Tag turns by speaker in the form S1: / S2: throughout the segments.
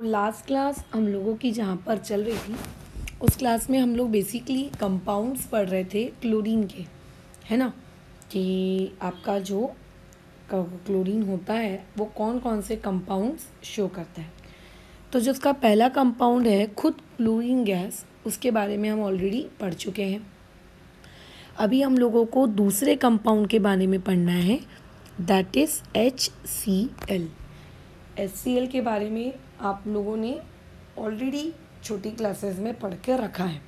S1: Last class हम लोगों की जहाँ पर चल रही थी उस क्लास में हम लोग बेसिकली कंपाउंड्स पढ़ रहे थे क्लोरीन के, है ना। कि आपका जो क्लोरीन होता है वो कौन कौन से कंपाउंड्स शो करता है। तो जो उसका पहला कंपाउंड है खुद क्लोरीन गैस, उसके बारे में हम ऑलरेडी पढ़ चुके हैं। अभी हम लोगों को दूसरे कंपाउंड के बारे में पढ़ना है, दैट इज़ HCl। HCl के बारे में आप लोगों ने ऑलरेडी छोटी क्लासेस में पढ़ कर रखा है।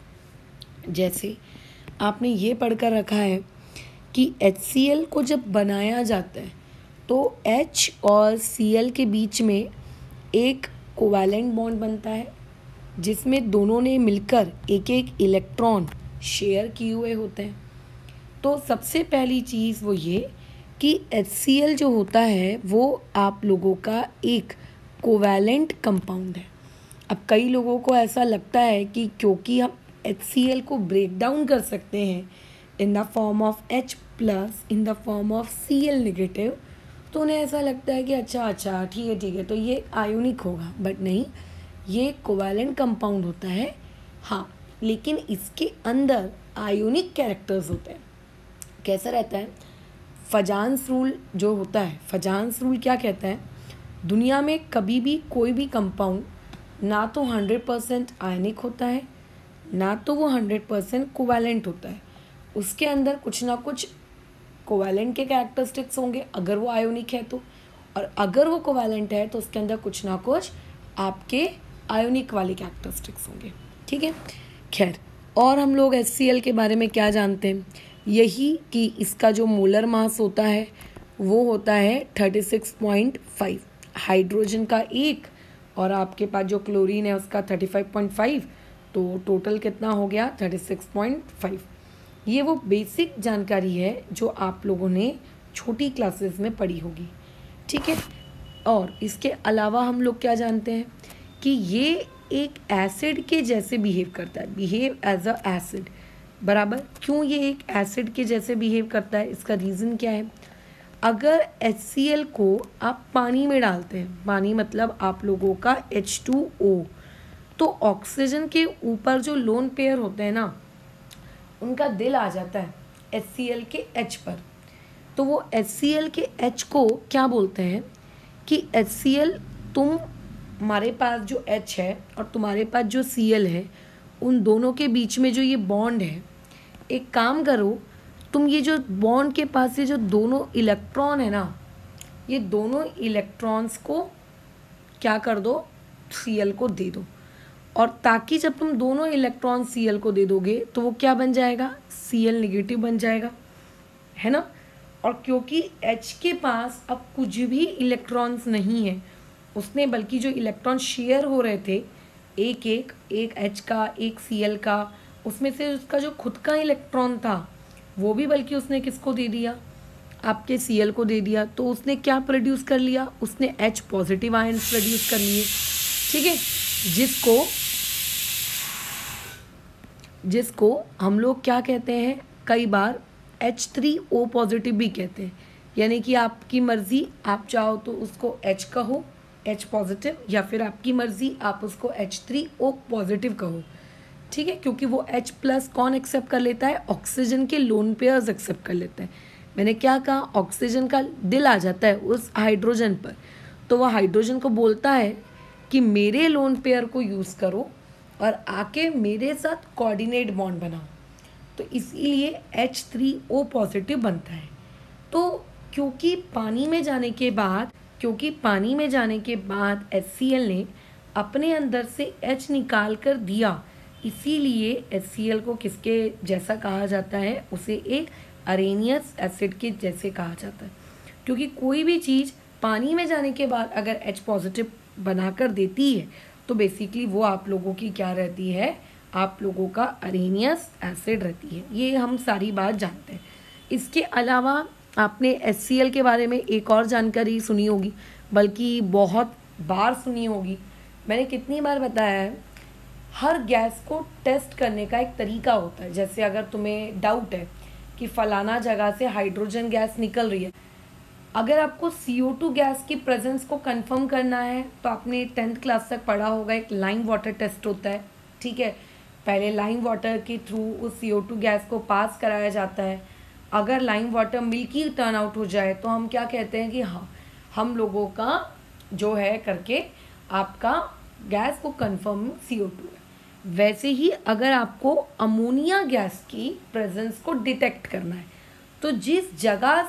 S1: जैसे आपने ये पढ़ कर रखा है कि HCl को जब बनाया जाता है तो H और Cl के बीच में एक कोवैलेंट बॉन्ड बनता है जिसमें दोनों ने मिलकर एक एक इलेक्ट्रॉन शेयर किए हुए होते हैं। तो सबसे पहली चीज़ वो ये कि HCl जो होता है वो आप लोगों का एक कोवैलेंट कंपाउंड है। अब कई लोगों को ऐसा लगता है कि क्योंकि हम HCl को ब्रेक डाउन कर सकते हैं in the form of H plus in the form of Cl negative, तो उन्हें ऐसा लगता है कि अच्छा ठीक है तो ये आयोनिक होगा, बट नहीं, ये कोवैलेंट कंपाउंड होता है। हाँ, लेकिन इसके अंदर आयोनिक कैरेक्टर्स होते हैं। कैसा रहता है? फजान्स रूल जो होता है, फजान्स रूल क्या कहता है, दुनिया में कभी भी कोई भी कंपाउंड ना तो 100% आयनिक होता है ना तो वो 100% कोवैलेंट होता है। उसके अंदर कुछ ना कुछ कोवैलेंट के कैरेक्टरिस्टिक्स होंगे अगर वो आयोनिक है तो, और अगर वो कोवैलेंट है तो उसके अंदर कुछ ना कुछ आपके आयोनिक वाले कैरेक्टरिस्टिक्स होंगे। ठीक है, खैर, और हम लोग HCl के बारे में क्या जानते हैं? यही कि इसका जो मोलर मास होता है वो होता है 36.5, हाइड्रोजन का 1 और आपके पास जो क्लोरीन है उसका 35.5, तो टोटल कितना हो गया? 36.5। ये वो बेसिक जानकारी है जो आप लोगों ने छोटी क्लासेस में पढ़ी होगी। ठीक है, और इसके अलावा हम लोग क्या जानते हैं कि ये एक एसिड के जैसे बिहेव करता है, बिहेव एज अ एसिड। बराबर, क्यों ये एक एसिड के जैसे बिहेव करता है? इसका रीज़न क्या है? अगर HCl को आप पानी में डालते हैं, पानी मतलब आप लोगों का H2O, तो ऑक्सीजन के ऊपर जो लोन पेयर होते हैं ना, उनका दिल आ जाता है HCl के H पर। तो वो HCl के H को क्या बोलते हैं कि HCl, हमारे पास जो H है और तुम्हारे पास जो Cl है, उन दोनों के बीच में जो ये बॉन्ड है, एक काम करो, तुम ये जो बॉन्ड के पास ये जो दोनों इलेक्ट्रॉन है ना, ये दोनों इलेक्ट्रॉन्स को क्या कर दो? Cl को दे दो। और ताकि जब तुम दोनों इलेक्ट्रॉन Cl को दे दोगे तो वो क्या बन जाएगा? Cl नेगेटिव बन जाएगा, है ना। और क्योंकि H के पास अब कुछ भी इलेक्ट्रॉन्स नहीं है, उसने बल्कि जो इलेक्ट्रॉन शेयर हो रहे थे एक H का, एक Cl का, उसमें से उसका जो खुद का इलेक्ट्रॉन था वो भी बल्कि उसने किसको दे दिया? आपके Cl को दे दिया। तो उसने क्या प्रोड्यूस कर लिया? उसने H पॉजिटिव आयन्स प्रोड्यूस कर लिए। ठीक है, जिसको हम लोग क्या कहते हैं, कई बार H3O पॉजिटिव भी कहते हैं। यानी कि आपकी मर्ज़ी, आप चाहो तो उसको H कहो, H पॉजिटिव, या फिर आपकी मर्ज़ी आप उसको H3O पॉजिटिव कहो। ठीक है, क्योंकि वो H प्लस कौन एक्सेप्ट कर लेता है? ऑक्सीजन के लोन पेयर्स एक्सेप्ट कर लेते हैं। मैंने क्या कहा? ऑक्सीजन का दिल आ जाता है उस हाइड्रोजन पर, तो वह हाइड्रोजन को बोलता है कि मेरे लोन पेयर को यूज़ करो और आके मेरे साथ कोऑर्डिनेट बॉन्ड बनाओ। तो इसीलिए H3O पॉजिटिव बनता है। तो क्योंकि पानी में जाने के बाद HCl ने अपने अंदर से H निकाल कर दिया, इसीलिए HCl को किसके जैसा कहा जाता है? उसे एक अरेनियस एसिड के जैसे कहा जाता है। क्योंकि कोई भी चीज़ पानी में जाने के बाद अगर H पॉजिटिव बनाकर देती है तो बेसिकली वो आप लोगों की क्या रहती है? आप लोगों का अरेनियस एसिड रहती है। ये हम सारी बात जानते हैं। इसके अलावा आपने HCl के बारे में एक और जानकारी सुनी होगी, बल्कि बहुत बार सुनी होगी। मैंने कितनी बार बताया है, हर गैस को टेस्ट करने का एक तरीका होता है। जैसे अगर तुम्हें डाउट है कि फ़लाना जगह से हाइड्रोजन गैस निकल रही है, अगर आपको CO2 गैस की प्रेजेंस को कंफर्म करना है तो आपने 10th क्लास तक पढ़ा होगा, एक लाइम वाटर टेस्ट होता है, ठीक है। पहले लाइम वाटर के थ्रू उस CO2 गैस को पास कराया जाता है। अगर lime water milky turn out हो जाए तो हम क्या कहते हैं कि हाँ, हम लोगों का जो है करके आपका गैस को कंफर्म CO2 है। वैसे ही अगर आपको अमोनिया गैस की प्रेजेंस को डिटेक्ट करना है तो जिस जगह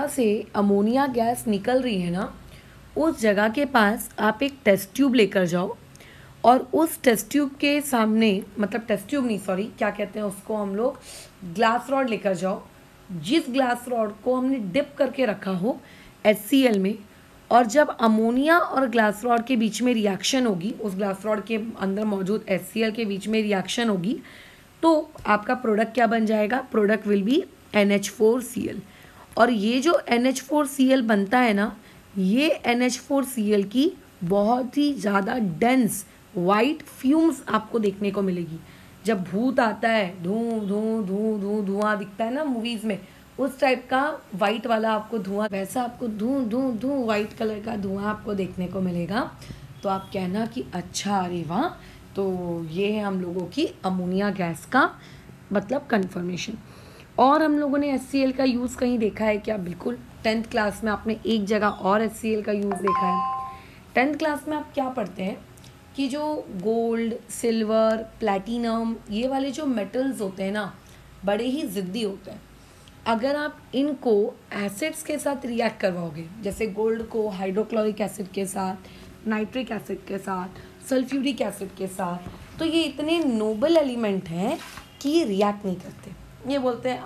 S1: से अमोनिया गैस निकल रही है ना, उस जगह के पास आप एक टेस्ट ट्यूब लेकर जाओ और उस टेस्ट ट्यूब के सामने, मतलब टेस्ट ट्यूब नहीं, सॉरी, क्या कहते हैं उसको हम लोग, ग्लास रॉड लेकर जाओ। जिस ग्लास रॉड को हमने डिप करके रखा हो HCl में, और जब अमोनिया और ग्लास रॉड के बीच में रिएक्शन होगी, उस ग्लास रॉड के अंदर मौजूद HCl के बीच में रिएक्शन होगी, तो आपका प्रोडक्ट क्या बन जाएगा? Product will be NH4Cl। और ये जो NH4Cl बनता है ना, ये NH4Cl की बहुत ही ज़्यादा डेंस वाइट फ्यूम्स आपको देखने को मिलेगी। जब भूत आता है, धूं धूं धूं धूं धुआं दिखता है ना मूवीज़ में, उस टाइप का वाइट वाला आपको धुआं, वैसा आपको धूं धूं धूं वाइट कलर का धुआं आपको देखने को मिलेगा। तो आप कहना कि अच्छा, अरे वाह, तो ये है हम लोगों की अमोनिया गैस का मतलब कंफर्मेशन। और हम लोगों ने HCl का यूज़ कहीं देखा है क्या? बिल्कुल, 10th क्लास में आपने एक जगह और HCl का यूज़ देखा है। 10th क्लास में आप क्या पढ़ते हैं कि जो गोल्ड, सिल्वर, प्लैटिनम, ये वाले जो मेटल्स होते हैं ना, बड़े ही ज़िद्दी होते हैं। अगर आप इनको एसिड्स के साथ रिएक्ट करवाओगे, जैसे गोल्ड को हाइड्रोक्लोरिक एसिड के साथ, नाइट्रिक एसिड के साथ, सल्फ्यूरिक एसिड के साथ, तो ये इतने नोबल एलिमेंट हैं कि ये रिएक्ट नहीं करते। ये बोलते हैं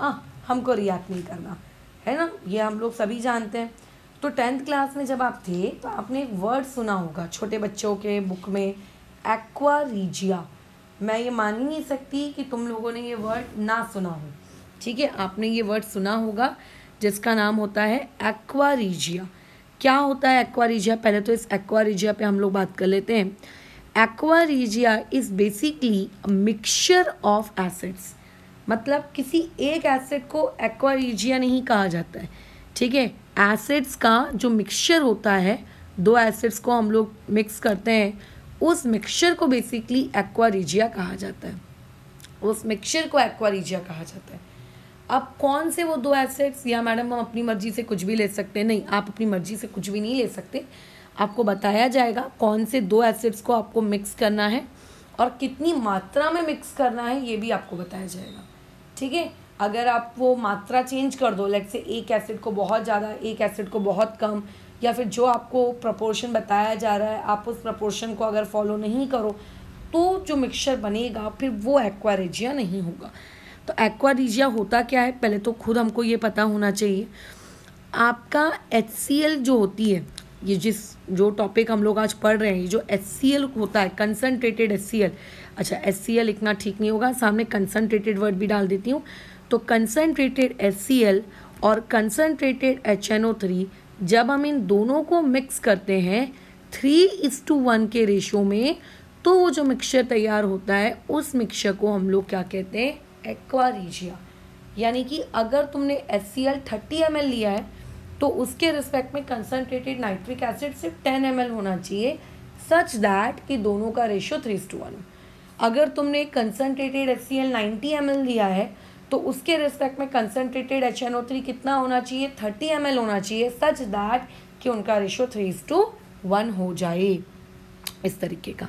S1: हमको रिएक्ट नहीं करना है ना, ये हम लोग सभी जानते हैं। तो 10th क्लास में जब आप थे तो आपने एक वर्ड सुना होगा छोटे बच्चों के बुक में, एक्वा रीजिया। मैं ये मान ही नहीं सकती कि तुम लोगों ने ये वर्ड ना सुना हो, ठीक है। आपने ये वर्ड सुना होगा जिसका नाम होता है एक्वा रीजिया। क्या होता है एक्वा रीजिया? पहले तो इस एक्वा रीजिया पे हम लोग बात कर लेते हैं। Aqua regia is basically mixture of acids. मतलब किसी एक एसिड को एक्वा रीजिया नहीं कहा जाता है, ठीक है। एसिड्स का जो मिक्सचर होता है, दो एसिड्स को हम लोग मिक्स करते हैं, उस मिक्सचर को बेसिकली एक्वा रीजिया कहा जाता है। उस मिक्सचर को एक्वा रीजिया कहा जाता है। अब कौन से वो दो एसिड्स, या मैडम हम अपनी मर्जी से कुछ भी ले सकते हैं? नहीं, आप अपनी मर्जी से कुछ भी नहीं ले सकते। आपको बताया जाएगा कौन से दो एसिड्स को आपको मिक्स करना है और कितनी मात्रा में मिक्स करना है, ये भी आपको बताया जाएगा, ठीक है। अगर आप वो मात्रा चेंज कर दो, लेट से एक एसिड को बहुत ज़्यादा, एक एसिड को बहुत कम, या फिर जो आपको प्रपोर्शन बताया जा रहा है आप उस प्रपोर्शन को अगर फॉलो नहीं करो, तो जो मिक्सचर बनेगा फिर वो एक्वा रीजिया नहीं होगा। तो एक्वा रीजिया होता क्या है, पहले तो खुद हमको ये पता होना चाहिए। आपका HCl जो होती है, ये जो टॉपिक हम लोग आज पढ़ रहे हैं, जो HCl होता है, कंसनट्रेटेड HCl, अच्छा HCl लिखना ठीक नहीं होगा, सामने कंसनट्रेटेड वर्ड भी डाल देती हूँ। तो कंसनट्रेटेड HCl और कंसनट्रेटेड HNO3, जब हम इन दोनों को मिक्स करते हैं 3:1 के रेशो में, तो वो जो मिक्सचर तैयार होता है, उस मिक्सचर को हम लोग क्या कहते हैं? Aqua regia. यानी कि अगर तुमने HCl 30 ml लिया है तो उसके रिस्पेक्ट में कंसनट्रेटेड नाइट्रिक एसिड सिर्फ 10 ml होना चाहिए, सच दैट कि दोनों का रेशो 3:1 हो। अगर तुमने कंसनट्रेटेड HCl 90 ml लिया है तो उसके रिस्पेक्ट में कंसनट्रेटेड HNO3 कितना होना चाहिए? 30 ml होना चाहिए, सच दैट कि उनका रेशो 3:1 हो जाए, इस तरीके का,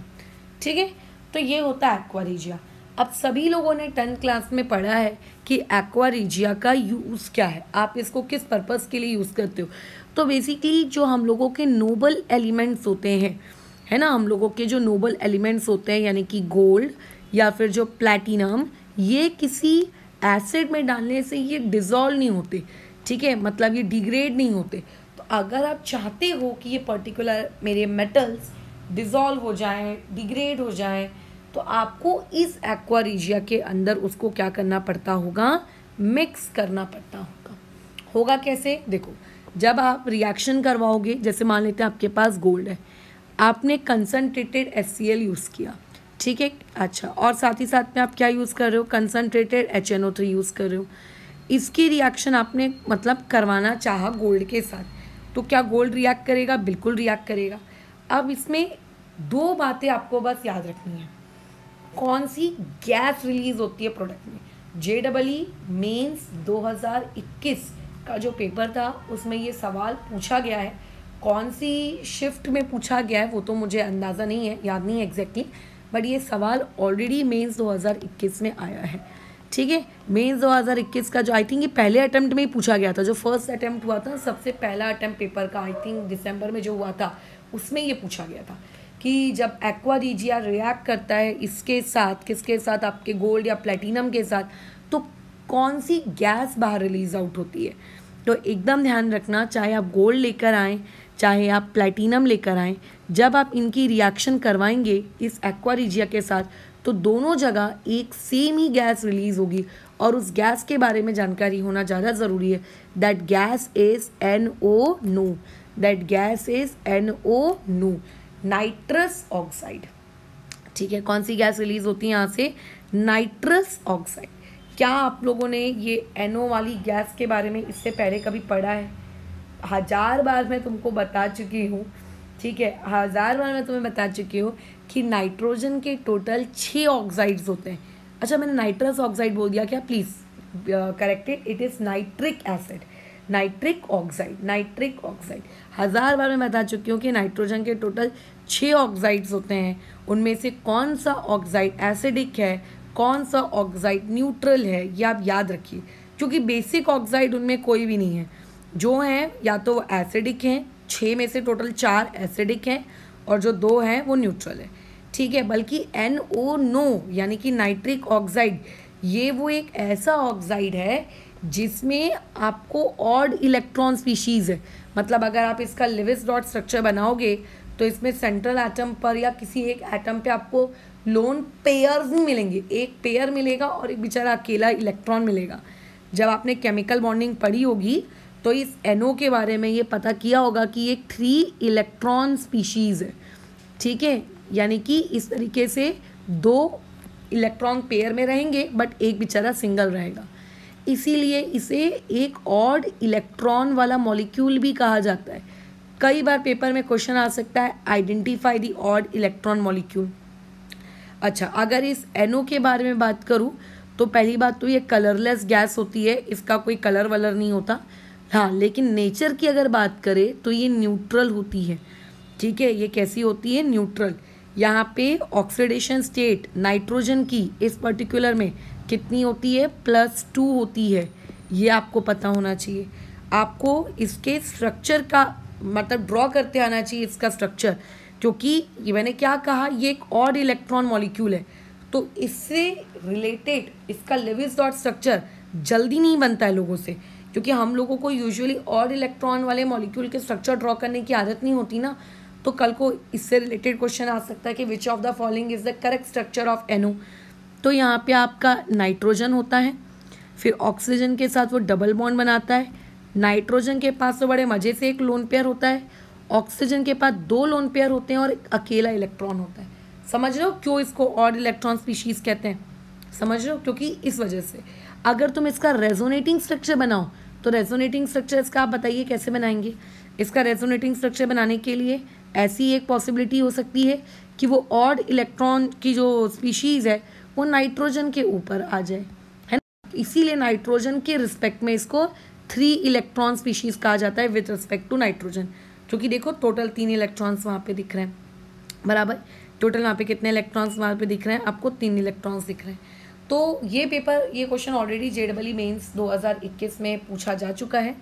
S1: ठीक है। तो ये होता है एक्वा रीजिया। अब सभी लोगों ने 10th क्लास में पढ़ा है कि एक्वा रीजिया का यूज़ क्या है, आप इसको किस पर्पज़ के लिए यूज़ करते हो। तो बेसिकली जो हम लोगों के नोबल एलिमेंट्स होते हैं, है ना, हम लोगों के जो नोबल एलिमेंट्स होते हैं, यानी कि गोल्ड या फिर जो प्लैटिनम, ये किसी एसिड में डालने से ये डिज़ोल्व नहीं होते, ठीक है, मतलब ये डिग्रेड नहीं होते। तो अगर आप चाहते हो कि ये पर्टिकुलर मेरे मेटल्स डिज़ोल्व हो जाएं, डिग्रेड हो जाएं, तो आपको इस एक्वा रीजिया के अंदर उसको क्या करना पड़ता होगा? मिक्स करना पड़ता होगा। होगा कैसे? देखो, जब आप रिएक्शन करवाओगे, जैसे मान लेते हैं आपके पास गोल्ड है, आपने कंसनट्रेटेड HCl यूज़ किया, ठीक है, अच्छा, और साथ ही साथ में आप क्या यूज़ कर रहे हो? कंसनट्रेटेड HNO3 यूज़ कर रहे हो। इसकी रिएक्शन आपने मतलब करवाना चाहा गोल्ड के साथ, तो क्या गोल्ड रिएक्ट करेगा? बिल्कुल रिएक्ट करेगा। अब इसमें दो बातें आपको बस याद रखनी है। कौन सी गैस रिलीज होती है प्रोडक्ट में? JEE मेंस 2021 का जो पेपर था उसमें ये सवाल पूछा गया है। कौन सी शिफ्ट में पूछा गया है वो तो मुझे अंदाज़ा नहीं है, याद नहीं है एग्जैक्टली, बट ये सवाल ऑलरेडी मेंस 2021 में आया है। ठीक है, मेंस 2021 का जो आई थिंक ये पहले अटेम्प्ट में ही पूछा गया था, जो फर्स्ट अटेम्प्ट हुआ था, सबसे पहला अटेम्प्ट पेपर का आई थिंक दिसंबर में जो हुआ था उसमें ये पूछा गया था कि जब एक्वा रिजिया रिएक्ट करता है इसके साथ, किसके साथ? आपके गोल्ड या प्लेटिनम के साथ, तो कौन सी गैस बाहर रिलीज आउट होती है? तो एकदम ध्यान रखना, चाहे आप गोल्ड लेकर आएँ चाहे आप प्लेटिनम लेकर आएँ, जब आप इनकी रिएक्शन करवाएंगे इस एक्वा रिजिया के साथ तो दोनों जगह एक सेम ही गैस रिलीज होगी, और उस गैस के बारे में जानकारी होना ज़्यादा ज़रूरी है। That gas is NO, that gas is NO, nitrous oxide. ठीक है, कौन सी गैस रिलीज होती है यहाँ से? Nitrous oxide. क्या आप लोगों ने ये NO वाली गैस के बारे में इससे पहले कभी पढ़ा है? 1000 बार मैं तुमको बता चुकी हूँ, ठीक है, 1000 बार मैं तुम्हें बता चुकी हूँ कि नाइट्रोजन के टोटल 6 ऑक्साइड्स होते हैं। अच्छा, मैंने नाइट्रस ऑक्साइड बोल दिया क्या? Please corrected, it is nitric acid, nitric oxide, nitric oxide. 1000 बार मैं बता चुकी हूँ कि नाइट्रोजन के टोटल 6 ऑक्साइड्स होते हैं। उनमें से कौन सा ऑक्साइड एसिडिक है, कौन सा ऑक्साइड न्यूट्रल है, ये आप याद रखिए, क्योंकि बेसिक ऑक्साइड उनमें कोई भी नहीं है। जो हैं या तो वो एसिडिक हैं, 6 में से टोटल 4 एसिडिक हैं और जो 2 हैं वो न्यूट्रल है। ठीक है, बल्कि NO यानी कि नाइट्रिक ऑक्साइड, ये वो एक ऐसा ऑक्साइड है जिसमें आपको ऑड इलेक्ट्रॉन स्पीशीज़ है। मतलब अगर आप इसका लेविस डॉट स्ट्रक्चर बनाओगे तो इसमें सेंट्रल एटम पर या किसी एक एटम पे आपको लोन पेयर्स नहीं मिलेंगे, एक पेयर मिलेगा और एक बेचारा अकेला इलेक्ट्रॉन मिलेगा। जब आपने केमिकल बॉन्डिंग पढ़ी होगी तो इस NO के बारे में ये पता किया होगा कि एक 3 इलेक्ट्रॉन स्पीशीज़ है। ठीक है, यानी कि इस तरीके से 2 इलेक्ट्रॉन पेयर में रहेंगे बट एक बेचारा सिंगल रहेगा, इसीलिए इसे एक ऑड इलेक्ट्रॉन वाला मॉलिक्यूल भी कहा जाता है। कई बार पेपर में क्वेश्चन आ सकता है, identify the odd electron molecule. अच्छा, अगर इस NO के बारे में बात करूँ तो पहली बात तो ये कलरलेस गैस होती है, इसका कोई कलर वलर नहीं होता। हाँ, लेकिन नेचर की अगर बात करें तो ये न्यूट्रल होती है। ठीक है, ये कैसी होती है? न्यूट्रल। यहाँ पे ऑक्सीडेशन स्टेट नाइट्रोजन की इस पर्टिकुलर में कितनी होती है? +2 होती है। ये आपको पता होना चाहिए। आपको इसके स्ट्रक्चर का मतलब ड्रॉ करते आना चाहिए इसका स्ट्रक्चर, क्योंकि ये मैंने क्या कहा, ये एक ऑड इलेक्ट्रॉन मॉलिक्यूल है, तो इससे रिलेटेड इसका लेविस डॉट स्ट्रक्चर जल्दी नहीं बनता है लोगों से, क्योंकि हम लोगों को यूजुअली ऑड इलेक्ट्रॉन वाले मॉलिक्यूल के स्ट्रक्चर ड्रॉ करने की आदत नहीं होती ना। तो कल को इससे रिलेटेड क्वेश्चन आ सकता है कि which of the following is the correct structure of NO। तो यहाँ पे आपका नाइट्रोजन होता है, फिर ऑक्सीजन के साथ वो डबल बॉन्ड बनाता है। नाइट्रोजन के पास तो बड़े मज़े से एक लोन पेयर होता है, ऑक्सीजन के पास 2 लोन पेयर होते हैं और एक अकेला इलेक्ट्रॉन होता है। समझ रहे हो क्यों इसको ऑड इलेक्ट्रॉन स्पीशीज़ कहते हैं? समझ रहे हो? क्योंकि इस वजह से अगर तुम इसका रेजोनेटिंग स्ट्रक्चर बनाओ तो रेजोनेटिंग स्ट्रक्चर इसका आप बताइए कैसे बनाएंगे? इसका रेजोनेटिंग स्ट्रक्चर बनाने के लिए ऐसी एक पॉसिबिलिटी हो सकती है कि वो ऑड इलेक्ट्रॉन की जो स्पीशीज़ है वो नाइट्रोजन के ऊपर आ जाए, है ना। इसीलिए नाइट्रोजन के रिस्पेक्ट में इसको 3 इलेक्ट्रॉन स्पीशीज़ कहा जाता है विद रिस्पेक्ट टू नाइट्रोजन, क्योंकि देखो टोटल 3 इलेक्ट्रॉन्स वहाँ पे दिख रहे हैं, बराबर। टोटल वहाँ पे कितने इलेक्ट्रॉन्स वहाँ पे दिख रहे हैं? आपको 3 इलेक्ट्रॉन्स दिख रहे हैं। तो ये पेपर, ये क्वेश्चन ऑलरेडी JEE मेंस 2021 में पूछा जा चुका है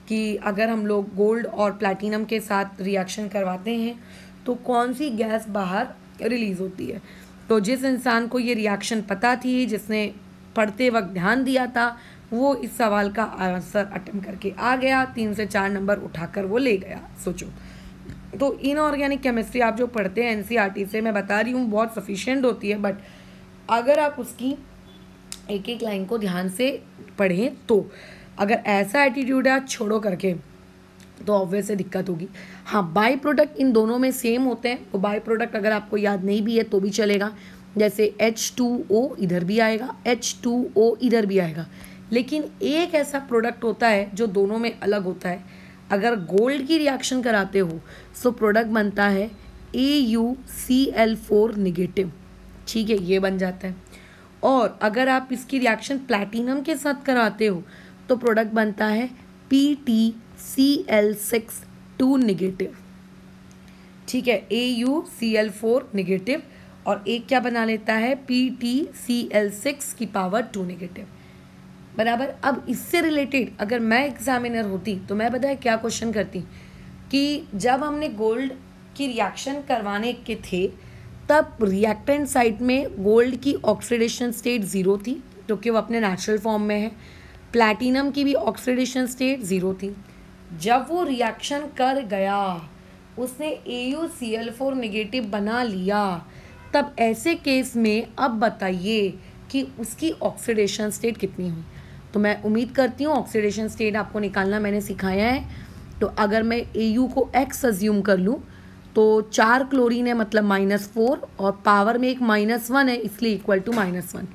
S1: कि अगर हम लोग गोल्ड और प्लैटिनम के साथ रिएक्शन करवाते हैं तो कौन सी गैस बाहर रिलीज़ होती है। तो जिस इंसान को ये रिएक्शन पता थी, जिसने पढ़ते वक्त ध्यान दिया था, वो इस सवाल का आंसर अटेम्प्ट करके आ गया, 3 से 4 नंबर उठाकर वो ले गया। सोचो, तो इनऑर्गेनिक केमिस्ट्री आप जो पढ़ते हैं NCERT से, मैं बता रही हूँ बहुत सफिशिएंट होती है, बट अगर आप उसकी एक एक लाइन को ध्यान से पढ़ें तो अगर ऐसा एटीट्यूड है छोड़ो करके तो ऑब्वियस है दिक्कत होगी। हाँ, बाई प्रोडक्ट इन दोनों में सेम होते हैं, वो बाई प्रोडक्ट अगर आपको याद नहीं भी है तो भी चलेगा। जैसे H2O इधर भी आएगा, H2O इधर भी आएगा, लेकिन एक ऐसा प्रोडक्ट होता है जो दोनों में अलग होता है। अगर गोल्ड की रिएक्शन कराते हो सो प्रोडक्ट बनता है AuCl4 नेगेटिव, ठीक है, ये बन जाता है। और अगर आप इसकी रिएक्शन प्लैटिनम के साथ कराते हो तो प्रोडक्ट बनता है PtCl6 नेगेटिव, ठीक है, AuCl4 नेगेटिव, और एक क्या बना लेता है PtCl6 नेगेटिव, बराबर। अब इससे रिलेटेड अगर मैं एग्जामिनर होती तो मैं बताया क्या क्वेश्चन करती कि जब हमने गोल्ड की रिएक्शन करवाने के थे तब रिएक्टेंट साइड में गोल्ड की ऑक्सीडेशन स्टेट 0 थी क्योंकि वो अपने नेचुरल फॉर्म में है, प्लैटिनम की भी ऑक्सीडेशन स्टेट 0 थी। जब वो रिएक्शन कर गया, उसने AuCl4 नेगेटिव बना लिया, तब ऐसे केस में अब बताइए कि उसकी ऑक्सीडेशन स्टेट कितनी हुई। तो मैं उम्मीद करती हूँ ऑक्सीडेशन स्टेट आपको निकालना मैंने सिखाया है। तो अगर मैं Au को X अज्यूम कर लूँ तो 4 क्लोरीन है मतलब -4, और पावर में एक -1 है इसलिए इक्वल टू -1।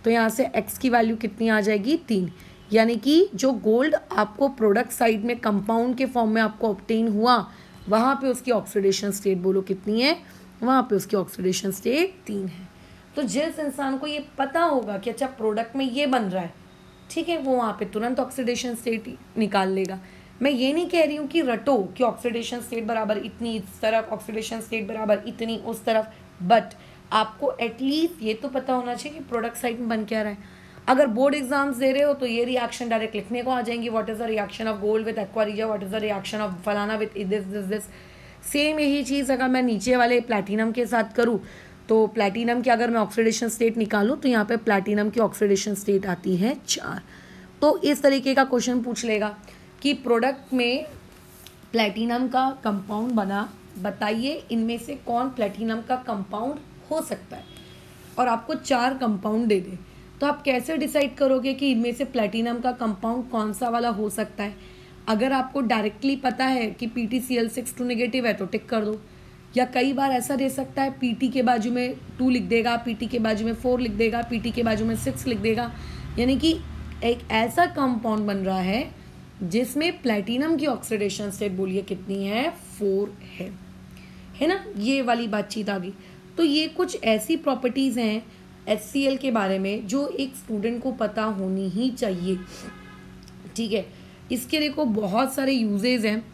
S1: तो यहाँ से X की वैल्यू कितनी आ जाएगी 3, यानी कि जो गोल्ड आपको प्रोडक्ट साइड में कंपाउंड के फॉर्म में आपको ऑब्टेन हुआ वहाँ पे उसकी ऑक्सीडेशन स्टेट बोलो कितनी है, वहाँ पे उसकी ऑक्सीडेशन स्टेट 3 है। तो जिस इंसान को ये पता होगा कि अच्छा प्रोडक्ट में ये बन रहा है, ठीक है, वो वहाँ पे तुरंत ऑक्सीडेशन स्टेट निकाल लेगा। मैं ये नहीं कह रही हूँ कि रटो कि ऑक्सीडेशन स्टेट बराबर इतनी इस तरफ, ऑक्सीडेशन स्टेट बराबर इतनी उस तरफ, बट आपको एटलीस्ट ये तो पता होना चाहिए कि प्रोडक्ट साइड में बन क्या रहा है। अगर बोर्ड एग्जाम्स दे रहे हो तो ये रिएक्शन डायरेक्ट लिखने को आ जाएंगी, what is the reaction of gold with aqua regia, what is the reaction of फलाना विद दिस। सेम यही चीज़ अगर मैं नीचे वाले प्लैटिनम के साथ करूँ तो प्लैटिनम की अगर मैं ऑक्सीडेशन स्टेट निकालूँ तो यहाँ पे प्लैटिनम की ऑक्सीडेशन स्टेट आती है 4। तो इस तरीके का क्वेश्चन पूछ लेगा कि प्रोडक्ट में प्लैटिनम का कंपाउंड बना, बताइए इनमें से कौन प्लैटिनम का कंपाउंड हो सकता है, और आपको 4 कंपाउंड दे दे तो आप कैसे डिसाइड करोगे कि इनमें से प्लैटिनम का कंपाउंड कौन सा वाला हो सकता है। अगर आपको डायरेक्टली पता है कि PtCl6 नेगेटिव है तो टिक कर दो, या कई बार ऐसा दे सकता है Pt के बाजू में 2 लिख देगा, Pt के बाजू में 4 लिख देगा, Pt के बाजू में 6 लिख देगा, यानी कि एक ऐसा कंपाउंड बन रहा है जिसमें प्लैटिनम की ऑक्सीडेशन स्टेट बोलिए कितनी है 4 है ना, ये वाली बातचीत आ गई। तो ये कुछ ऐसी प्रॉपर्टीज़ हैं HCl के बारे में जो एक स्टूडेंट को पता होनी ही चाहिए, ठीक है। इसके देखो बहुत सारे यूजेस हैं,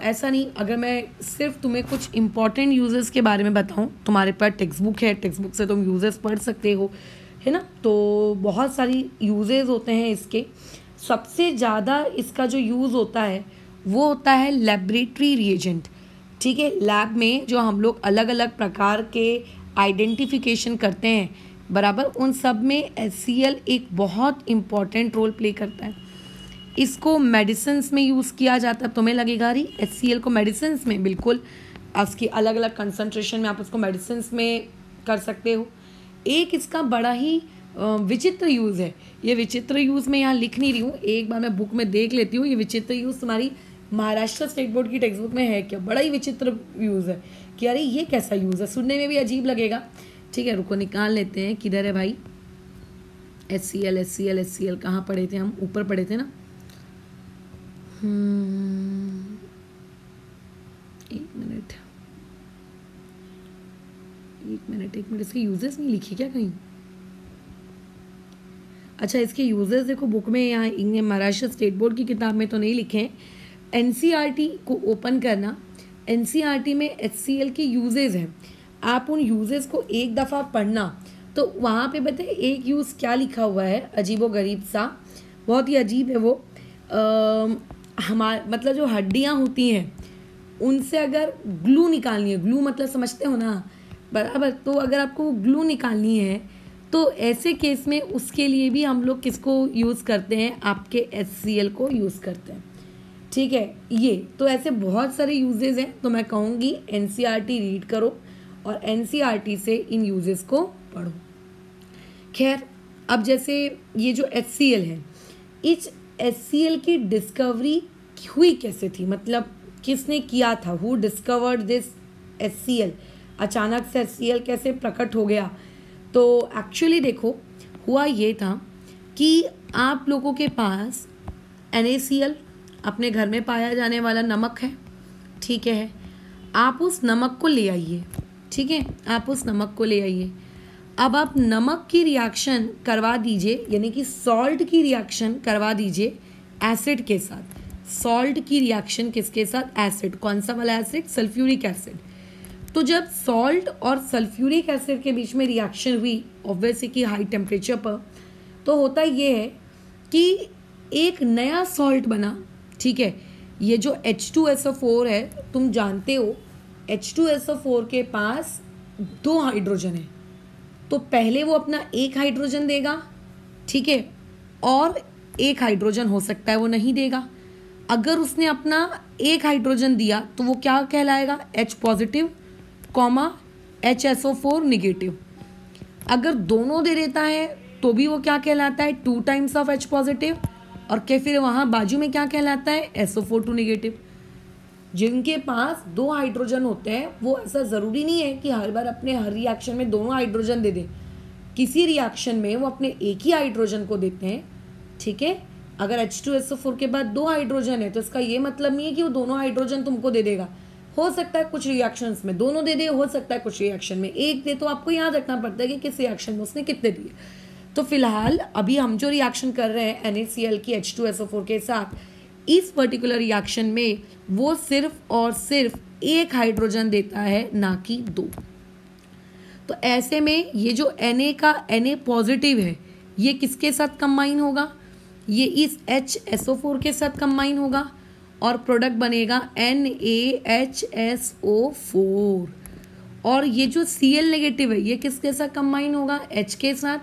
S1: ऐसा नहीं, अगर मैं सिर्फ तुम्हें कुछ इंपॉर्टेंट यूजेस के बारे में बताऊं, तुम्हारे पास टेक्स्ट बुक है, टेक्स्ट बुक से तुम यूजेस पढ़ सकते हो, है ना। तो बहुत सारी यूजेस होते हैं इसके। सबसे ज़्यादा इसका जो यूज़ होता है वो होता है लेबोरेटरी रिएजेंट, ठीक है। लैब में जो हम लोग अलग अलग प्रकार के आइडेंटिफिकेशन करते हैं, बराबर, उन सब में HCl एक बहुत इम्पॉर्टेंट रोल प्ले करता है। इसको मेडिसिन्स में यूज़ किया जाता है। तुम्हें लगेगा रही HCl को मेडिसिन्स में, बिल्कुल, उसकी अलग अलग कंसंट्रेशन में आप उसको मेडिसिन्स में कर सकते हो। एक इसका बड़ा ही विचित्र यूज़ है, ये विचित्र यूज़ मैं यहाँ लिख नहीं रही हूँ, एक बार मैं बुक में देख लेती हूँ। ये विचित्र यूज़ तुम्हारी महाराष्ट्र स्टेट बोर्ड की टेक्स्ट बुक में है क्या, बड़ा ही विचित्र यूज़ है कि अरे ये कैसा यूज़ है, सुनने में भी अजीब लगेगा, ठीक है। रुको निकाल लेते हैं, किधर है भाई HCl कहाँ पढ़े थे हम, ऊपर पढ़े थे ना। एक मिनट इसके यूजेस नहीं लिखे क्या कहीं। अच्छा, इसके यूजेस देखो बुक में, यहाँ महाराष्ट्र स्टेट बोर्ड की किताब में तो नहीं लिखे हैं। NCERT को ओपन करना, NCERT में HCl के यूजेस हैं, आप उन यूजेस को एक दफ़ा पढ़ना तो वहाँ पे बताइए एक यूज़ क्या लिखा हुआ है, अजीबोगरीब सा, बहुत ही अजीब है वो। मतलब जो हड्डियाँ होती हैं उनसे अगर ग्लू निकालनी है, ग्लू मतलब समझते हो ना, बराबर, तो अगर आपको ग्लू निकालनी है तो ऐसे केस में उसके लिए भी हम लोग किसको यूज़ करते हैं, आपके HCl को यूज़ करते हैं, ठीक है। ये तो ऐसे बहुत सारे यूजेस हैं, तो मैं कहूँगी NCERT रीड करो और NCERT से इन यूजेस को पढ़ो। खैर, अब जैसे ये जो HCl है, इस HCl की डिस्कवरी हुई कैसे थी, मतलब किसने किया था, हु डिस्कवर्ड दिस HCl, अचानक से HCl कैसे प्रकट हो गया। तो एक्चुअली देखो हुआ ये था कि आप लोगों के पास NaCl अपने घर में पाया जाने वाला नमक है, ठीक है। आप उस नमक को ले आइए, ठीक है, आप उस नमक को ले आइए। अब आप नमक की रिएक्शन करवा दीजिए, यानी कि सॉल्ट की रिएक्शन करवा दीजिए एसिड के साथ। सॉल्ट की रिएक्शन किसके साथ? एसिड। कौन सा वाला एसिड? Sulphuric acid. तो जब सॉल्ट और सल्फ्यूरिक एसिड के बीच में रिएक्शन हुई, ऑब्वियसली कि हाई टेम्परेचर पर, तो होता ये है कि एक नया सॉल्ट बना, ठीक है। ये जो H2SO4 है, तुम जानते हो H2SO4 के पास 2 हाइड्रोजन है, तो पहले वो अपना एक हाइड्रोजन देगा, ठीक है, और एक हाइड्रोजन हो सकता है वो नहीं देगा। अगर उसने अपना एक हाइड्रोजन दिया तो वो क्या कहलाएगा? H positive comma HSO4 negative. अगर दोनों दे देता है तो भी वो क्या कहलाता है? 2 टाइम्स ऑफ H पॉजिटिव, और क्या फिर वहाँ बाजू में क्या कहलाता है? SO4 negative. जिनके पास 2 हाइड्रोजन होते हैं वो ऐसा ज़रूरी नहीं है कि हर बार अपने हर रिएक्शन में दोनों हाइड्रोजन दे दें। किसी रिएक्शन में वो अपने एक ही हाइड्रोजन को देते हैं, ठीक है। अगर H2SO4 के बाद 2 हाइड्रोजन है तो इसका ये मतलब नहीं है कि वो दोनों हाइड्रोजन तुमको दे देगा। हो सकता है कुछ रिएक्शंस में दोनों दे दे, हो सकता है कुछ रिएक्शन में एक दे, तो आपको याद रखना पड़ता है कि किस रिएक्शन में उसने कितने दिए। तो फिलहाल अभी हम जो रिएक्शन कर रहे हैं NaCl की H2SO4 के साथ, इस पर्टिकुलर रिएक्शन में वो सिर्फ और सिर्फ एक हाइड्रोजन देता है, ना कि 2। तो ऐसे में ये जो Na का Na पॉजिटिव है, ये किसके साथ कंबाइन होगा? ये इस HSO4 के साथ कंबाइन होगा और प्रोडक्ट बनेगा NaHSO4। और ये जो Cl नेगेटिव है ये किसके साथ कंबाइन होगा? H के साथ।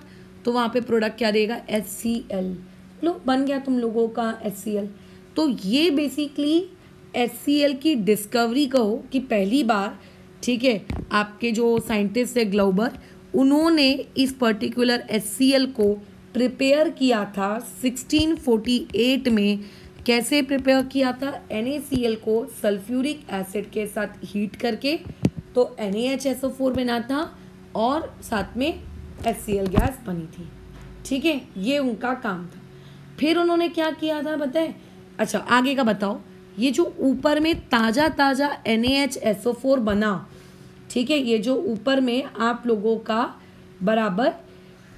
S1: तो वहाँ पे प्रोडक्ट क्या देगा? HCl। लो, बन गया तुम लोगों का HCl। तो ये बेसिकली HCl की डिस्कवरी कहो कि पहली बार, ठीक है, आपके जो साइंटिस्ट है ग्लाउबर, उन्होंने इस पर्टिकुलर HCl को प्रिपेयर किया था 1648 में। कैसे प्रिपेयर किया था? NaCl को सल्फ्यूरिक एसिड के साथ हीट करके तो NaHSO4 बना था और साथ में HCl गैस बनी थी, ठीक है। ये उनका काम था। फिर उन्होंने क्या किया था बताएं? अच्छा, आगे का बताओ। ये जो ऊपर में ताज़ा ताज़ा NaHSO4 बना, ठीक है, ये जो ऊपर में आप लोगों का बराबर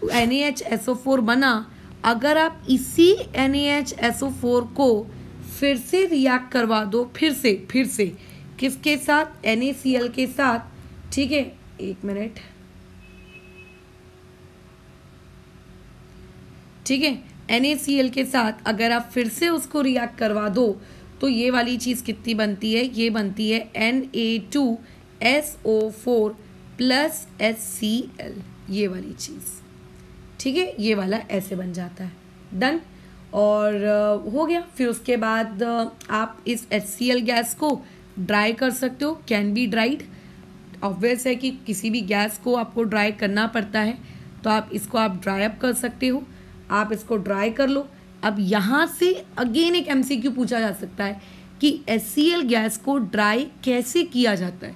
S1: NaHSO4 बना, अगर आप इसी NaHSO4 को फिर से रिएक्ट करवा दो, फिर से किसके साथ? NaCl के साथ, ठीक है। एक मिनट, ठीक है, NaCl के साथ अगर आप फिर से उसको रिएक्ट करवा दो तो ये वाली चीज़ कितनी बनती है? ये बनती है Na2SO4 प्लस HCl, ये वाली चीज़, ठीक है। ये वाला ऐसे बन जाता है। डन। और हो गया। फिर उसके बाद आप इस HCl गैस को ड्राई कर सकते हो, कैन बी ड्राइड। ऑब्वियस है कि किसी भी गैस को आपको ड्राई करना पड़ता है, तो आप इसको आप ड्राई अप कर सकते हो। आप इसको ड्राई कर लो। अब यहाँ से अगेन एक MCQ पूछा जा सकता है कि HCl गैस को ड्राई कैसे किया जाता है।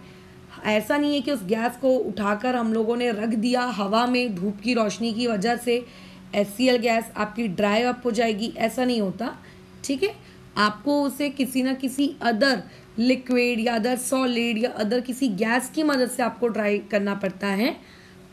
S1: ऐसा नहीं है कि उस गैस को उठाकर हम लोगों ने रख दिया हवा में, धूप की रोशनी की वजह से HCl गैस आपकी ड्राई अप हो जाएगी, ऐसा नहीं होता, ठीक है। आपको उसे किसी ना किसी अदर लिक्विड या अदर सॉलिड या अदर किसी गैस की मदद से आपको ड्राई करना पड़ता है।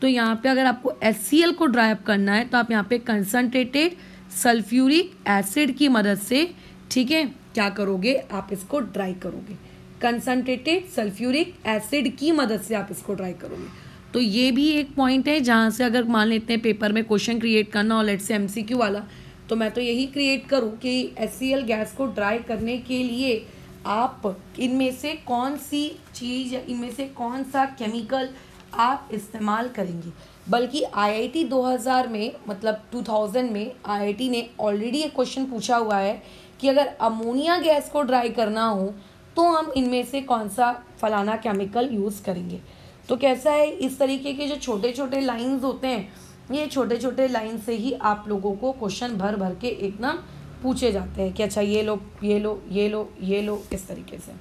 S1: तो यहाँ पे अगर आपको HCl को ड्राई अप करना है तो आप यहाँ पे कंसनट्रेटेड सल्फ्यूरिक एसिड की मदद से, ठीक है, क्या करोगे? आप इसको ड्राई करोगे। कंसनट्रेटेड सल्फ्यूरिक एसिड की मदद से आप इसको ड्राई करोगे। तो ये भी एक पॉइंट है जहाँ से अगर मान लेते हैं पेपर में क्वेश्चन क्रिएट करना हो, लेट्स से MCQ वाला, तो मैं तो यही क्रिएट करूँ कि HCl गैस को ड्राई करने के लिए आप इनमें से कौन सी चीज़ या इनमें से कौन सा केमिकल आप इस्तेमाल करेंगे। बल्कि IIT 2000 में, मतलब 2000 में IIT ने ऑलरेडी एक क्वेश्चन पूछा हुआ है कि अगर अमोनिया गैस को ड्राई करना हो तो हम इनमें से कौन सा फलाना केमिकल यूज़ करेंगे। तो कैसा है, इस तरीके के जो छोटे छोटे लाइंस होते हैं, ये छोटे छोटे लाइन से ही आप लोगों को क्वेश्चन भर भर के एकदम पूछे जाते हैं कि अच्छा ये लो ये लो ये लो ये लो, इस तरीके से,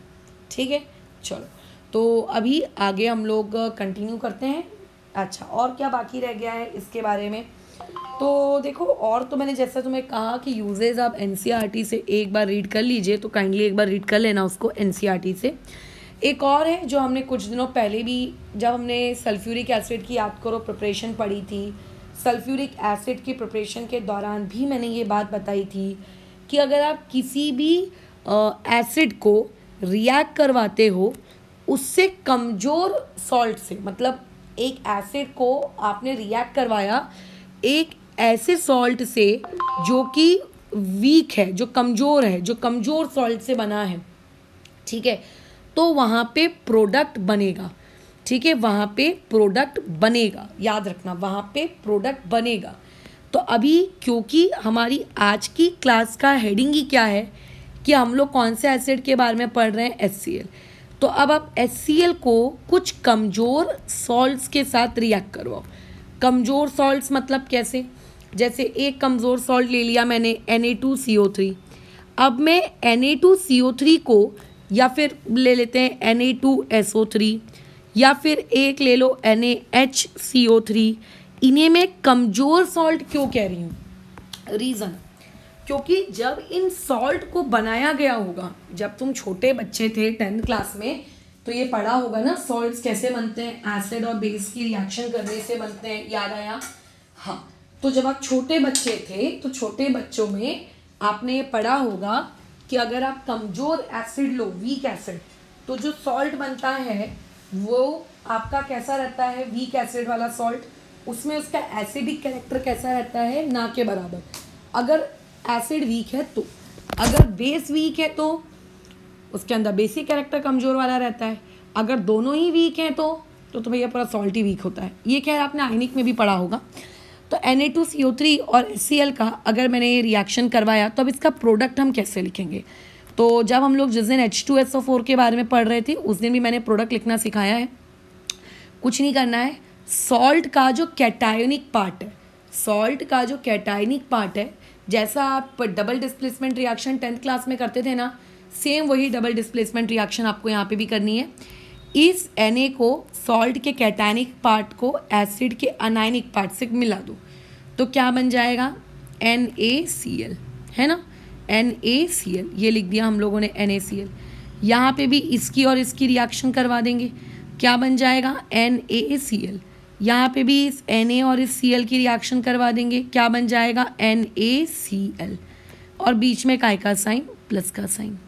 S1: ठीक है। चलो, तो अभी आगे हम लोग कंटिन्यू करते हैं। अच्छा, और क्या बाकी रह गया है इसके बारे में? तो देखो, और तो मैंने जैसा तुम्हें कहा कि यूजेज आप एनसीईआरटी से एक बार रीड कर लीजिए, तो काइंडली एक बार रीड कर लेना उसको एनसीईआरटी से। एक और है जो हमने कुछ दिनों पहले भी, जब हमने सल्फ्यूरिक एसिड की, याद करो, प्रिपरेशन पढ़ी थी, सल्फ्यूरिक एसिड की प्रिपरेशन के दौरान भी मैंने ये बात बताई थी कि अगर आप किसी भी एसिड को रिएक्ट करवाते हो उससे कमज़ोर सॉल्ट से, मतलब एक एसिड को आपने रिएक्ट करवाया एक ऐसे सॉल्ट से जो कि वीक है, जो कमज़ोर है, जो कमज़ोर सॉल्ट से बना है, ठीक है, तो वहाँ पे प्रोडक्ट बनेगा। ठीक है, वहाँ पे प्रोडक्ट बनेगा, याद रखना, वहाँ पे प्रोडक्ट बनेगा। तो अभी क्योंकि हमारी आज की क्लास का हेडिंग ही क्या है कि हम लोग कौन से एसिड के बारे में पढ़ रहे हैं, HCl। तो अब आप HCl को कुछ कमज़ोर सॉल्ट्स के साथ रिएक्ट करवाओ। कमज़ोर सॉल्ट्स मतलब कैसे, जैसे एक कमज़ोर सॉल्ट ले लिया मैंने Na2CO3। अब मैं Na2CO3 को, या फिर ले लेते हैं Na2SO3, या फिर एक ले लो NaHCO3। इन्हें मैं कमज़ोर सॉल्ट क्यों कह रही हूँ, रीज़न, क्योंकि जब इन सॉल्ट को बनाया गया होगा, जब तुम छोटे बच्चे थे 10th क्लास में, तो ये पढ़ा होगा ना सॉल्ट्स कैसे बनते हैं, एसिड और बेस की रिएक्शन करने से बनते हैं, याद आया? हाँ, तो जब आप छोटे बच्चे थे तो छोटे बच्चों में आपने ये पढ़ा होगा कि अगर आप कमज़ोर एसिड लो, वीक एसिड, तो जो सॉल्ट बनता है वो आपका कैसा रहता है, वीक एसिड वाला सॉल्ट, उसमें उसका एसिडिक कैरेक्टर कैसा रहता है, ना के बराबर। अगर एसिड वीक है तो, अगर बेस वीक है तो उसके अंदर बेसिक कैरेक्टर कमज़ोर वाला रहता है। अगर दोनों ही वीक हैं तो भैया पूरा सॉल्ट ही वीक होता है। ये खैर आपने आयनिक में भी पढ़ा होगा। तो Na2CO3 और HCl का अगर मैंने ये रिएक्शन करवाया तो अब इसका प्रोडक्ट हम कैसे लिखेंगे। तो जब हम लोग जिस दिन H2SO4 के बारे में पढ़ रहे थे उस दिन भी मैंने प्रोडक्ट लिखना सिखाया है। कुछ नहीं करना है, सॉल्ट का जो कैटायोनिक पार्ट है, सॉल्ट का जो कैटायोनिक पार्ट है, जैसा आप double displacement reaction 10th class में करते थे ना, सेम वही डबल डिस्प्लेसमेंट रिएक्शन आपको यहाँ पे भी करनी है। इस Na को, सॉल्ट के कैटायनिक पार्ट को एसिड के अनायनिक पार्ट से मिला दो तो क्या बन जाएगा, NaCl, है ना, NaCl। ये लिख दिया हम लोगों ने NaCl। यहाँ पे भी इसकी और इसकी रिएक्शन करवा देंगे, क्या बन जाएगा, NaCl। यहाँ पे भी इस Na और इस Cl की रिएक्शन करवा देंगे, क्या बन जाएगा, NaCl। और बीच में काय का साइन, प्लस का साइन,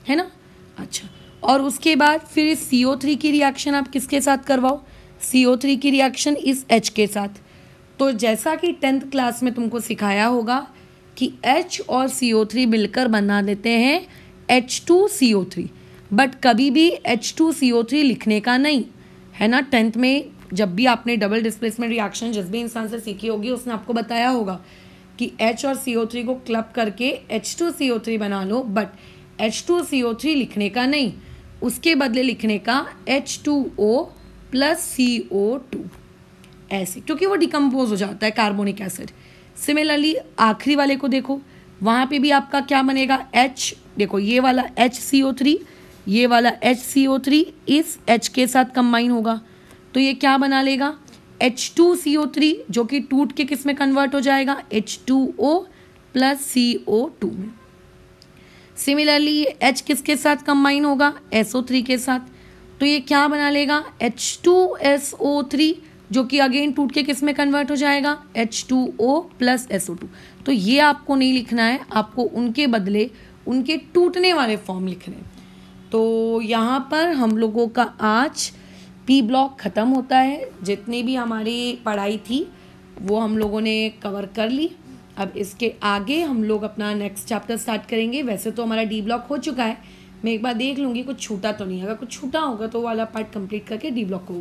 S1: है ना। अच्छा, और उसके बाद फिर इस CO3 की रिएक्शन आप किसके साथ करवाओ, CO3 की रिएक्शन इस H के साथ। तो जैसा कि 10th क्लास में तुमको सिखाया होगा कि H और CO3 मिलकर बना देते हैं H2CO3, बट कभी भी H2CO3 लिखने का नहीं, है ना। 10th में जब भी आपने डबल डिस्प्लेसमेंट रिएक्शन जिस भी इंसान से सीखी होगी उसने आपको बताया होगा कि H और CO3 को क्लब करके H2CO3 बना लो, बट H2CO3 लिखने का नहीं, उसके बदले लिखने का H2O प्लस CO2, ऐसे, क्योंकि वो डिकम्पोज हो जाता है कार्बोनिक एसिड। सिमिलरली आखिरी वाले को देखो, वहाँ पे भी आपका क्या बनेगा, H, देखो ये वाला HCO3, ये वाला HCO3 इस H के साथ कंबाइन होगा तो ये क्या बना लेगा, H2CO3, जो कि टूट के किस में कन्वर्ट हो जाएगा, H2O प्लस CO2 में। सिमिलरली H किसके साथ कंबाइन होगा, SO3 के साथ, तो ये क्या बना लेगा, H2SO3, जो कि अगेन टूट के किस में कन्वर्ट हो जाएगा, H2O प्लस SO2। तो ये आपको नहीं लिखना है, आपको उनके बदले उनके टूटने वाले फॉर्म लिखने। तो यहाँ पर हम लोगों का आज P ब्लॉक ख़त्म होता है। जितनी भी हमारी पढ़ाई थी वो हम लोगों ने कवर कर ली। अब इसके आगे हम लोग अपना नेक्स्ट चैप्टर स्टार्ट करेंगे। वैसे तो हमारा D ब्लॉक हो चुका है, मैं एक बार देख लूँगी कुछ छूटा तो नहीं, अगर कुछ छूटा होगा तो वो वाला पार्ट कंप्लीट करके D ब्लॉक को